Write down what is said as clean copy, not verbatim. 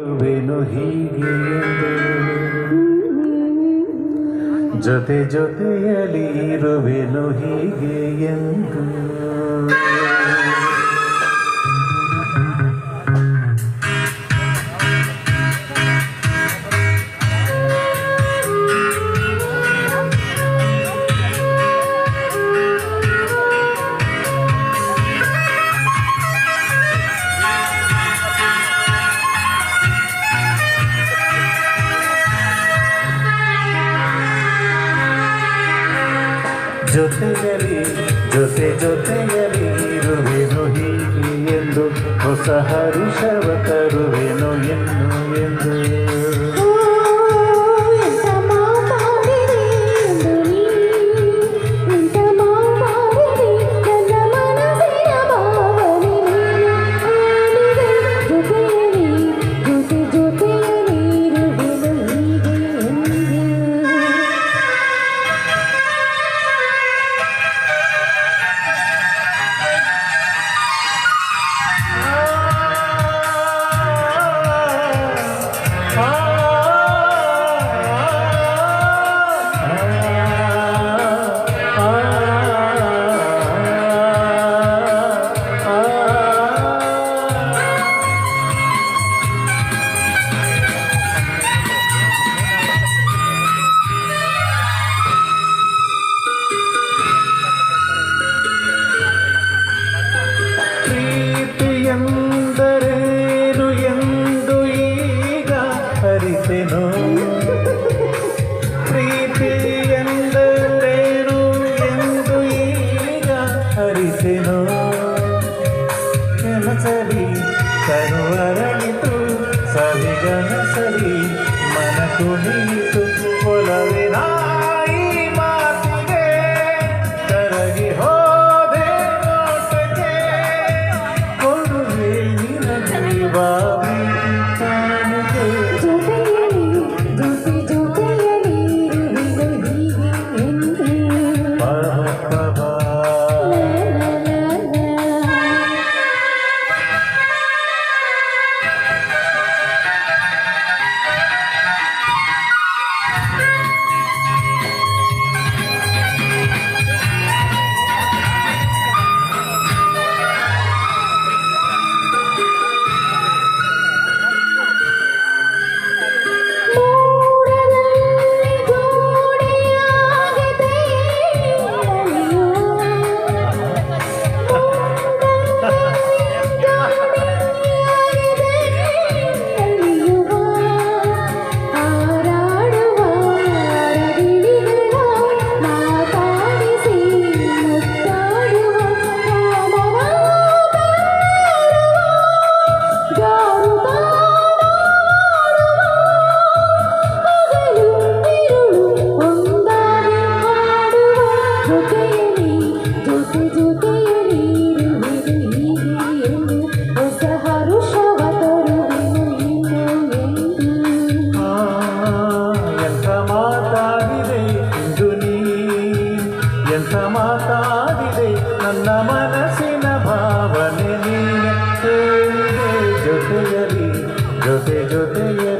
ವೇನು ಹೀಗೆ ಜೊತೆ ಜೊತೆಯಲಿ ಇರುವೆನು ಹೀಗೆ ಎಂದು ಜೊತೆಯಲಿ ಜೊತೆಯಲಿ ಇರುವೆನು ಹೀಗೆ ಎಂದು ಹೊಸ ಹರುಷವ ತರುವೆನು ಎನ್ನು ಎಂದು ಎಂದರೇನು ಎಂದು ಈಗ ಅರಿತೆನು ಪ್ರೀತಿ ಎಂದರೇನು ಎಂದು ಈಗ ಅರಿತೆನು ಕೆಲಸರಿ ಕರುವರಳಿತು ಸವಿಗನಸರಿ ಮನ ಕುಣಿಯಿತು ಒಲವಿನ ಈ ಮಾತಿಗೆ ಕರಗಿ ಹೋದೆ ನೋಟಕ್ಕೆ ಕೊಡುವೆ ನಿನಗೆ ಬಾವಿ ಕಾಣಿಕೆ ಎಂಥ ಮಾತಾಡಿದೆ ನನ್ನ ಮನಸ್ಸಿನ ಭಾವನೆ ನೀನೆ ಹೇಳಿದೆ ಜೊತೆಯಲಿ ಜೊತೆಯಲಿ